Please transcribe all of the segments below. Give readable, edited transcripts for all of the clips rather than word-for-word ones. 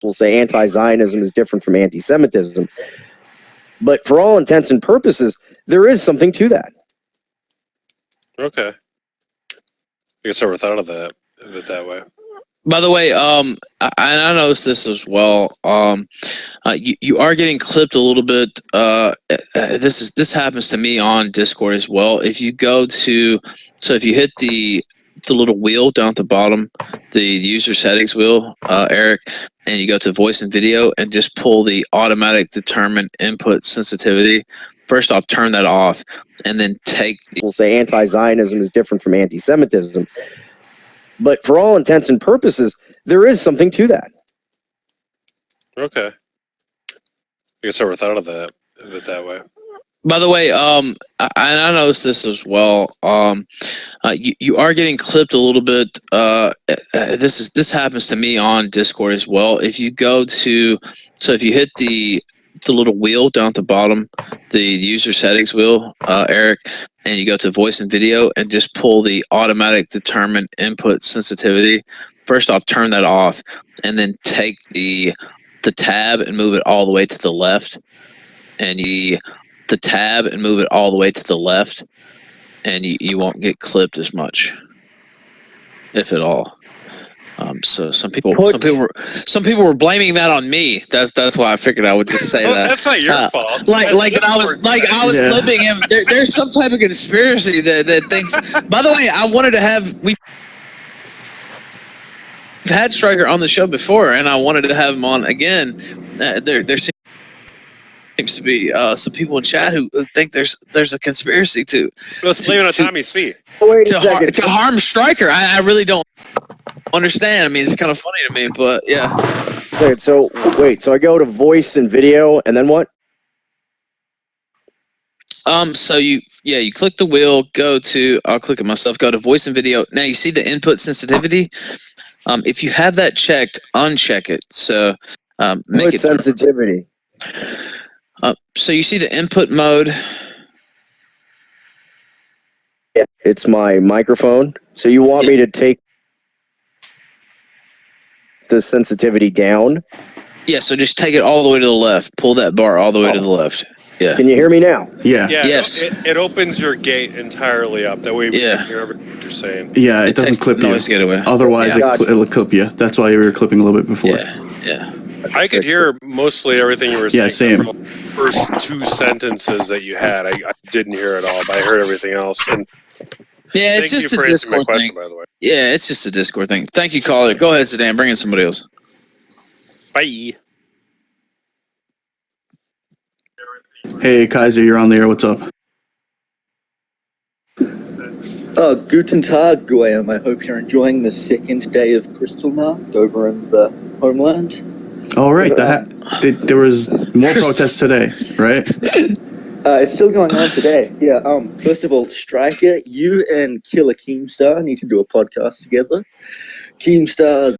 will say anti-Zionism is different from anti-Semitism. But for all intents and purposes, there is something to that. Okay. I guess I never thought of it that way. By the way, I noticed this as well. You are getting clipped a little bit. This happens to me on Discord as well. If you go to, if you hit the little wheel down at the bottom, the user settings wheel, Eric, and you go to voice and video and just pull the automatic determine input sensitivity. First off, turn that off, and then We'll say anti-Zionism is different from anti-Semitism. But for all intents and purposes, there is something to that. Okay. I guess I never thought of it that way. By the way, I noticed this as well. You are getting clipped a little bit. This happens to me on Discord as well. If you go to, if you hit the little wheel down at the bottom, the user settings wheel, Eric, and you go to voice and video and just pull the automatic determine input sensitivity. First off, turn that off, and then take the tab and move it all the way to the left, and you won't get clipped as much, if at all. So some people were blaming that on me. That's why I figured I would just say that. That's not your fault. I was clipping him. There's some type of conspiracy that thinks. By the way, we've had Stryker on the show before, and I wanted to have him on again. There seems to be some people in chat who think there's a conspiracy to. Let's blame it on Tommy C. To harm Stryker. I really don't understand. I mean, it's kind of funny to me, but yeah. So I go to voice and video, and then what? So you click the wheel, I'll click it myself, go to voice and video. Now you see the input sensitivity. If you have that checked, uncheck it. So make it sensitivity. So you see the input mode. Yeah, it's my microphone. So you want me to take the sensitivity down? Yeah, so just take it all the way to the left. Pull that bar all the way to the left. Yeah. Can you hear me now? Yeah. Yes. It opens your gate entirely up. That way we can hear everything you're saying. Yeah, it doesn't clip you. Noise getaway. Otherwise, it'll clip you. That's why you were clipping a little bit before. Yeah. I could hear mostly everything you were saying. Yeah, same. The first two sentences that you had, I didn't hear it all, but I heard everything else. And yeah, it's just a Discord thing. By the way. Yeah, it's just a Discord thing. Thank you, caller. Go ahead, Sedan. Bring in somebody else. Bye. Hey, Kaiser, you're on the air. What's up? Guten Tag, Graham. I hope you're enjoying the second day of Kristallnacht over in the homeland. All right. There was more protests today, right? It's still going on today. Yeah. First of all, Stryker, you and Killer Keemstar need to do a podcast together. Keemstar's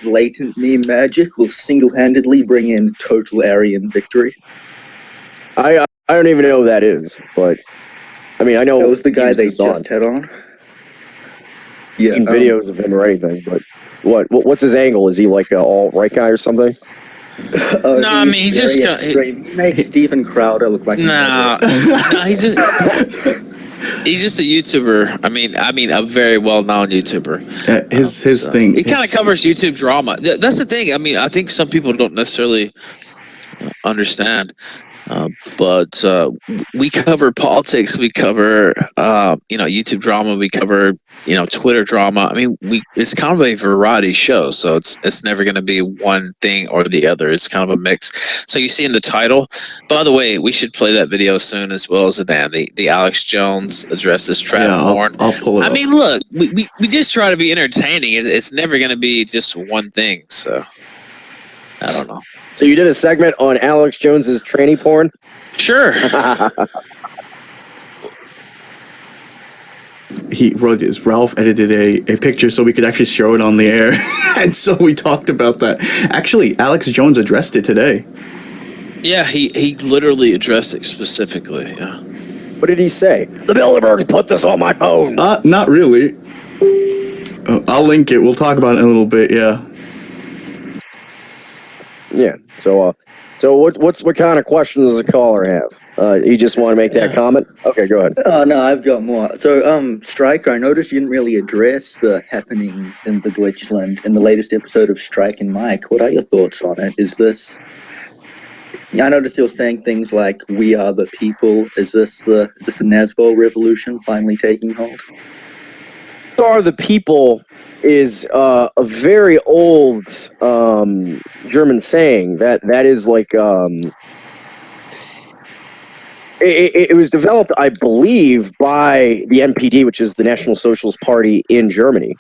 latent meme magic will single-handedly bring in total Aryan victory. I don't even know who that is, but I mean, I know that was the guy they just had on. Yeah, videos of him or anything, but what's his angle? Is he like an alt-right guy or something? No, I mean he's just he makes Steven Crowder look like he's just a YouTuber. I mean a very well-known YouTuber. His thing. He kind of covers YouTube drama. That's the thing. I mean, I think some people don't necessarily understand. But we cover politics, we cover YouTube drama, we cover Twitter drama. I mean, it's kind of a variety show, so it's never going to be one thing or the other. It's kind of a mix. So you see in the title. By the way, we should play that video soon as well as the Alex Jones address this trap porn. I'll pull it up. I mean, look, we just try to be entertaining. It's never going to be just one thing. So I don't know. So you did a segment on Alex Jones's tranny porn? Sure. Ralph edited a picture so we could actually show it on the air. And so we talked about that. Actually, Alex Jones addressed it today. Yeah, he literally addressed it specifically. Yeah. What did he say? The Bilderbergs put this on my phone. Not really. I'll link it. We'll talk about it in a little bit, yeah. Yeah. So what kind of questions does the caller have? You just want to make that comment? Okay, go ahead. Oh no, I've got more. So, Striker, I noticed you didn't really address the happenings in the Deutschland in the latest episode of Strike and Mike. What are your thoughts on it? Is this? I noticed you're saying things like "We are the people." Is this the Nazgul revolution finally taking hold? Are the people is a very old German saying that is like it was developed, I believe, by the NPD, which is the National Socialist Party in Germany,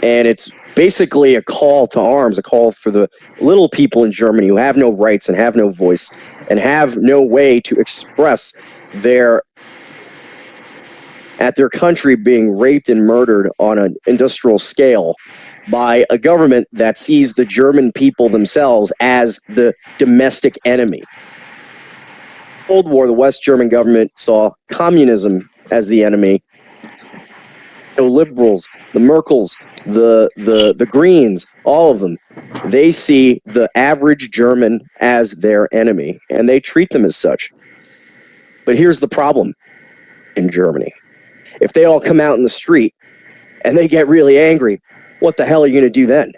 and it's basically a call to arms, a call for the little people in Germany who have no rights and have no voice and have no way to express their country being raped and murdered on an industrial scale by a government that sees the German people themselves as the domestic enemy. Cold War, the West German government saw communism as the enemy. The liberals, the Merkels, the Greens, all of them, they see the average German as their enemy, and they treat them as such. But here's the problem in Germany. If they all come out in the street and they get really angry, what the hell are you going to do then?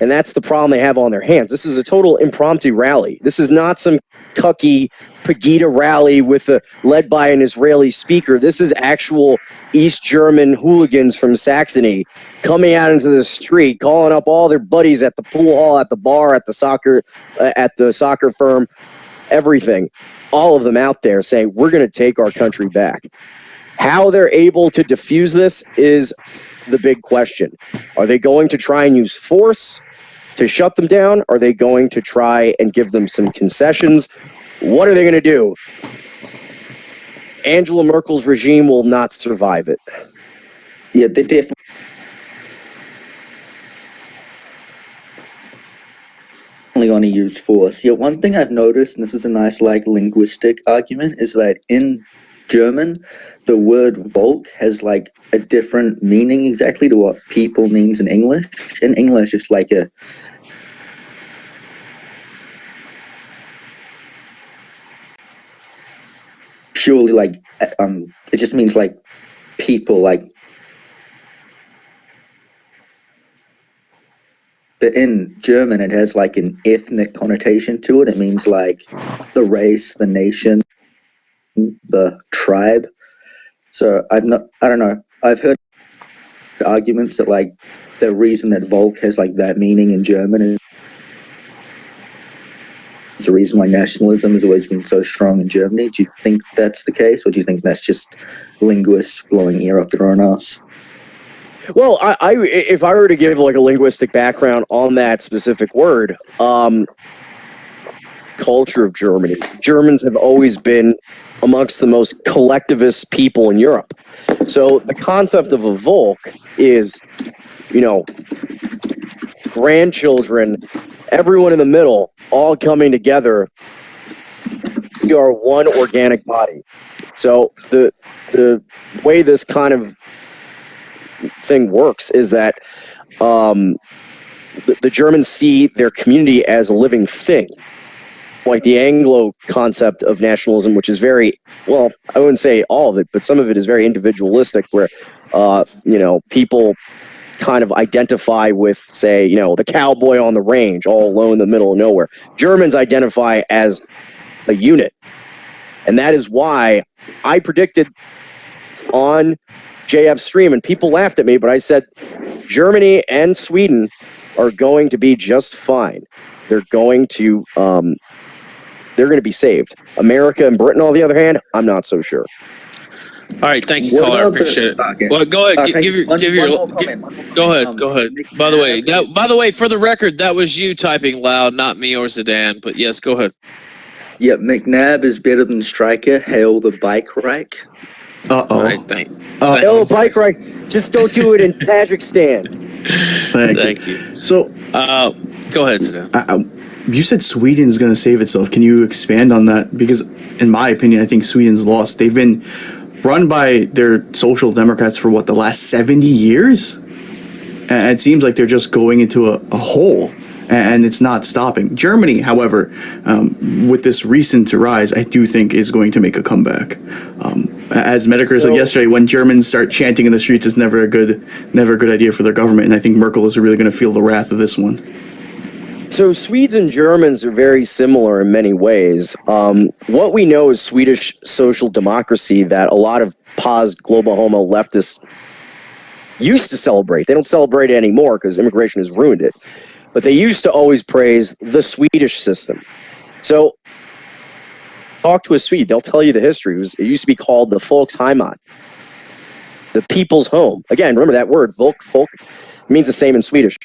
And that's the problem they have on their hands. This is a total impromptu rally. This is not some cucky Pegida rally led by an Israeli speaker. This is actual East German hooligans from Saxony coming out into the street, calling up all their buddies at the pool hall, at the bar, at the soccer firm, everything. All of them out there saying, we're going to take our country back. How they're able to diffuse this is the big question. Are they going to try and use force to shut them down? Are they going to try and give them some concessions? What are they going to do? Angela Merkel's regime will not survive it. Yeah, they definitely going to use force. Yeah, one thing I've noticed, and this is a nice linguistic argument, is that in German, the word Volk has a different meaning exactly to what people means in English. In English, it's like a purely it just means people but in German it has an ethnic connotation to it. It means the race, the nation, the tribe. So I don't know. I've heard arguments that the reason that Volk has that meaning in German is the reason why nationalism has always been so strong in Germany. Do you think that's the case, or do you think that's just linguists blowing ear up their own ass? Well, if I were to give a linguistic background on that specific word, culture of Germany. Germans have always been amongst the most collectivist people in Europe. So the concept of a Volk is, grandchildren, everyone in the middle, all coming together. We are one organic body. So the way this kind of thing works is that the Germans see their community as a living thing. Like the Anglo concept of nationalism, which is very, well, I wouldn't say all of it, but some of it is very individualistic, where, people kind of identify with, say, the cowboy on the range, all alone in the middle of nowhere. Germans identify as a unit. And that is why I predicted on JF's stream, and people laughed at me, but I said Germany and Sweden are going to be just fine. They're going to be saved. America and Britain, on the other hand, I'm not so sure. All right, thank you, caller. I appreciate it. Okay. Well, go ahead. Go ahead. By the way, for the record, that was you typing loud, not me or Zidane. But yes, go ahead. Yeah, McNabb is better than Striker. Hail the bike rack. All right, Hail the bike rack. Just don't do it in Tajikistan. Thank you. So, go ahead, Zidane. You said Sweden's going to save itself. Can you expand on that? Because, in my opinion, I think Sweden's lost. They've been run by their social democrats for, the last 70 years? And it seems like they're just going into a hole. and it's not stopping. Germany, however, with this recent rise, I do think is going to make a comeback. As Medicare said yesterday, when Germans start chanting in the streets, it's never a good idea for their government. And I think Merkel is really going to feel the wrath of this one. So Swedes and Germans are very similar in many ways. What we know is Swedish social democracy that a lot of global homo leftists used to celebrate. They don't celebrate it anymore because immigration has ruined it. But they used to always praise the Swedish system. So talk to a Swede. They'll tell you the history. It used to be called the Folkheimat, the people's home. Again, remember that word, folk means the same in Swedish.